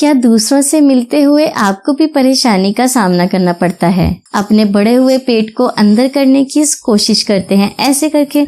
क्या दूसरों से मिलते हुए आपको भी परेशानी का सामना करना पड़ता है? अपने बढ़े हुए पेट को अंदर करने की कोशिश करते हैं, ऐसे करके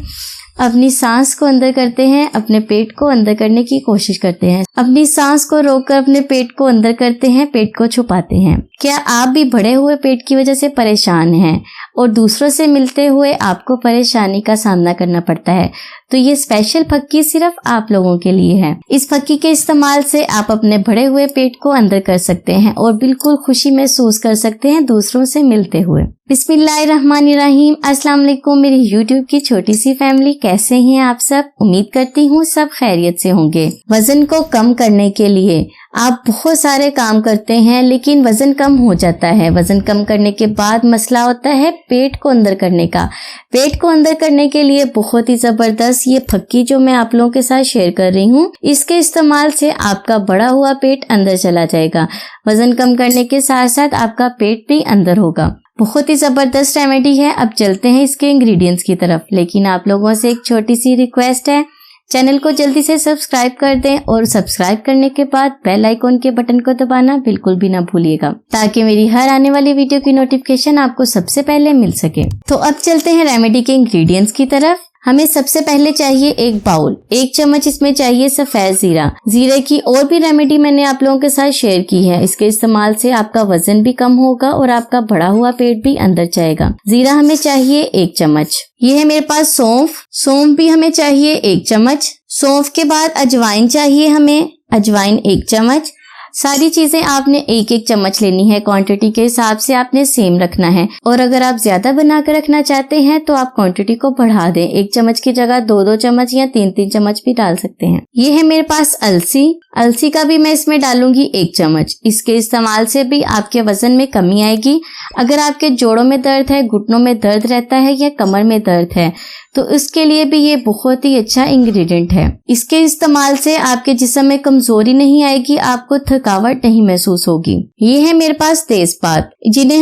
अपनी सांस को अंदर करते हैं, अपने पेट को अंदर करने की कोशिश करते हैं, अपनी सांस को रोककर अपने पेट को अंदर करते हैं, पेट को छुपाते हैं। क्या आप भी बढ़े हुए पेट की वजह से परेशान हैं और दूसरों से मिलते हुए आपको परेशानी का सामना करना पड़ता है? तो ये स्पेशल फक्की सिर्फ आप लोगों के लिए है। इस फक्की के इस्तेमाल से आप अपने बढ़े हुए पेट को अंदर कर सकते हैं और बिल्कुल खुशी महसूस कर सकते हैं दूसरों से मिलते हुए। बिस्मिल्लाहिर्रहमानिर्रहीम। अस्सलाम वालेकुम मेरी यूट्यूब की छोटी सी फैमिली, कैसे हैं आप सब? उम्मीद करती हूँ सब खैरियत से होंगे। वजन को कम करने के लिए आप बहुत सारे काम करते हैं लेकिन वजन कम हो जाता है। वजन कम करने के बाद मसला होता है पेट को अंदर करने का। पेट को अंदर करने के लिए बहुत ही जबरदस्त ये फक्की जो मैं आप लोगों के साथ शेयर कर रही हूँ, इसके इस्तेमाल से आपका बढ़ा हुआ पेट अंदर चला जाएगा। वजन कम करने के साथ साथ आपका पेट भी अंदर होगा। बहुत ही जबरदस्त रेमेडी है। अब चलते हैं इसके इंग्रेडिएंट्स की तरफ, लेकिन आप लोगों से एक छोटी सी रिक्वेस्ट है, चैनल को जल्दी से सब्सक्राइब कर दें और सब्सक्राइब करने के बाद बेल आइकॉन के बटन को दबाना बिल्कुल भी ना भूलिएगा, ताकि मेरी हर आने वाली वीडियो की नोटिफिकेशन आपको सबसे पहले मिल सके। तो अब चलते हैं रेमेडी के इंग्रेडिएंट्स की तरफ। हमें सबसे पहले चाहिए एक बाउल, 1 चम्मच इसमें चाहिए सफेद जीरा। जीरे की और भी रेमेडी मैंने आप लोगों के साथ शेयर की है, इसके इस्तेमाल से आपका वजन भी कम होगा और आपका बढ़ा हुआ पेट भी अंदर जाएगा। जीरा हमें चाहिए 1 चम्मच। ये है मेरे पास सौंफ। सौंफ भी हमें चाहिए 1 चम्मच। सौंफ के बाद अजवाइन चाहिए हमें, अजवाइन 1 चम्मच। सारी चीजें आपने 1-1 चम्मच लेनी है, क्वांटिटी के हिसाब से आपने सेम रखना है। और अगर आप ज्यादा बनाकर रखना चाहते हैं तो आप क्वांटिटी को बढ़ा दें, 1 चम्मच की जगह 2-2 चम्मच या 3-3 चम्मच भी डाल सकते हैं। ये है मेरे पास अलसी। अलसी का भी मैं इसमें डालूंगी 1 चम्मच। इसके इस्तेमाल से भी आपके वजन में कमी आएगी। अगर आपके जोड़ों में दर्द है, घुटनों में दर्द रहता है या कमर में दर्द है तो इसके लिए भी ये बहुत ही अच्छा इंग्रेडिएंट है। इसके इस्तेमाल से आपके जिस्म में कमजोरी नहीं आएगी, आपको थकावट नहीं महसूस होगी। ये है मेरे पास तेजपात, जिन्हें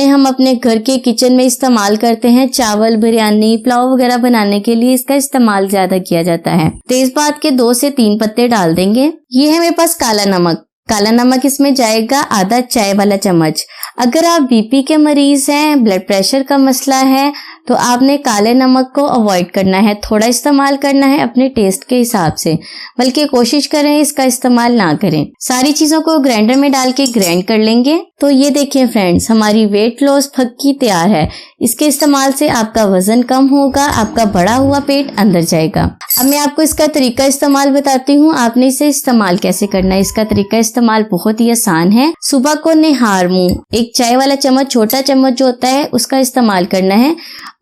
हम अपने घर के किचन में इस्तेमाल करते हैं। चावल, बिरयानी, पुलाव वगैरह बनाने के लिए इसका इस्तेमाल ज्यादा किया जाता है। तेजपात के 2 से 3 पत्ते डाल देंगे। ये है मेरे पास काला नमक। काला नमक इसमें जाएगा आधा चाय वाला चम्मच। अगर आप बीपी के मरीज हैं, ब्लड प्रेशर का मसला है तो आपने काले नमक को अवॉइड करना है, थोड़ा इस्तेमाल करना है अपने टेस्ट के हिसाब से, बल्कि कोशिश करें इसका इस्तेमाल ना करें। सारी चीजों को ग्राइंडर में डाल के ग्राइंड कर लेंगे। तो ये देखिए फ्रेंड्स, हमारी वेट लॉस फक्की तैयार है। इसके इस्तेमाल से आपका वजन कम होगा, आपका बढ़ा हुआ पेट अंदर जाएगा। अब मैं आपको इसका तरीका इस्तेमाल बताती हूँ, आपने इसे इस्तेमाल कैसे करना है। इसका तरीका इस्तेमाल बहुत ही आसान है। सुबह को निहार मुंह 1 चाय वाला चम्मच, छोटा चम्मच जो होता है उसका इस्तेमाल करना है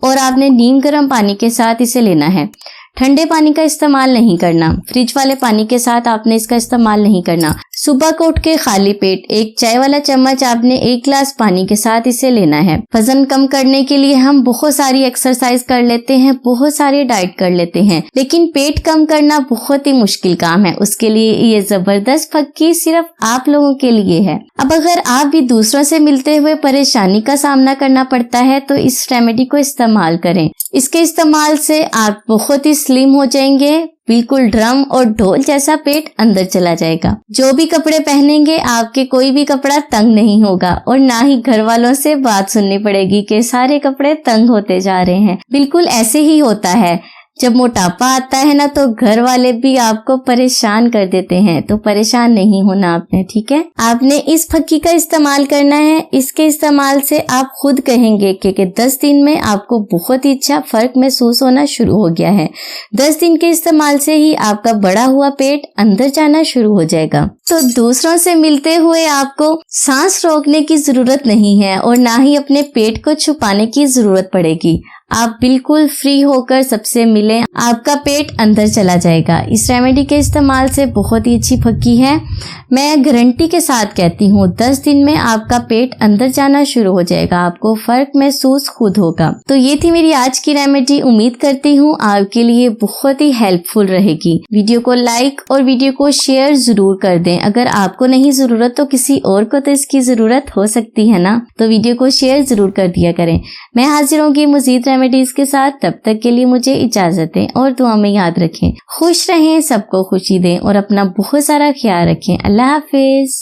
और आपने नीम गर्म पानी के साथ इसे लेना है। ठंडे पानी का इस्तेमाल नहीं करना, फ्रिज वाले पानी के साथ आपने इसका इस्तेमाल नहीं करना। सुबह को उठ के खाली पेट 1 चाय वाला चम्मच आपने 1 गिलास पानी के साथ इसे लेना है। वजन कम करने के लिए हम बहुत सारी एक्सरसाइज कर लेते हैं, बहुत सारी डाइट कर लेते हैं, लेकिन पेट कम करना बहुत ही मुश्किल काम है। उसके लिए ये जबरदस्त फक्की सिर्फ आप लोगों के लिए है। अब अगर आप भी दूसरों से मिलते हुए परेशानी का सामना करना पड़ता है तो इस रेमेडी को इस्तेमाल करें। इसके इस्तेमाल से आप बहुत ही स्लिम हो जाएंगे, बिल्कुल ड्रम और ढोल जैसा पेट अंदर चला जाएगा। जो भी कपड़े पहनेंगे आपके कोई भी कपड़ा तंग नहीं होगा और ना ही घर वालों से बात सुननी पड़ेगी कि सारे कपड़े तंग होते जा रहे हैं। बिल्कुल ऐसे ही होता है, जब मोटापा आता है ना तो घर वाले भी आपको परेशान कर देते हैं। तो परेशान नहीं होना आपने, ठीक है। आपने इस फक्की का इस्तेमाल करना है। इसके इस्तेमाल से आप खुद कहेंगे कि 10 दिन में आपको बहुत ही अच्छा फर्क महसूस होना शुरू हो गया है। 10 दिन के इस्तेमाल से ही आपका बढ़ा हुआ पेट अंदर जाना शुरू हो जाएगा। तो दूसरों से मिलते हुए आपको सांस रोकने की जरूरत नहीं है और ना ही अपने पेट को छुपाने की जरूरत पड़ेगी। आप बिल्कुल फ्री होकर सबसे मिलें, आपका पेट अंदर चला जाएगा। इस रेमेडी के इस्तेमाल से बहुत ही अच्छी फक्की है। मैं गारंटी के साथ कहती हूँ 10 दिन में आपका पेट अंदर जाना शुरू हो जाएगा, आपको फर्क महसूस खुद होगा। तो ये थी मेरी आज की रेमेडी। उम्मीद करती हूँ आपके लिए बहुत ही हेल्पफुल रहेगी। वीडियो को लाइक और वीडियो को शेयर जरूर कर दें। अगर आपको नहीं जरूरत तो किसी और को तो इसकी जरूरत हो सकती है ना, तो वीडियो को शेयर जरूर कर दिया करें। मैं हाजिर होंगी मजीद रेमेडीज के साथ। तब तक के लिए मुझे इजाजत दें और दुआ में याद रखें, खुश रहें, सबको खुशी दें और अपना बहुत सारा ख्याल रखें। अल्लाह हाफिज।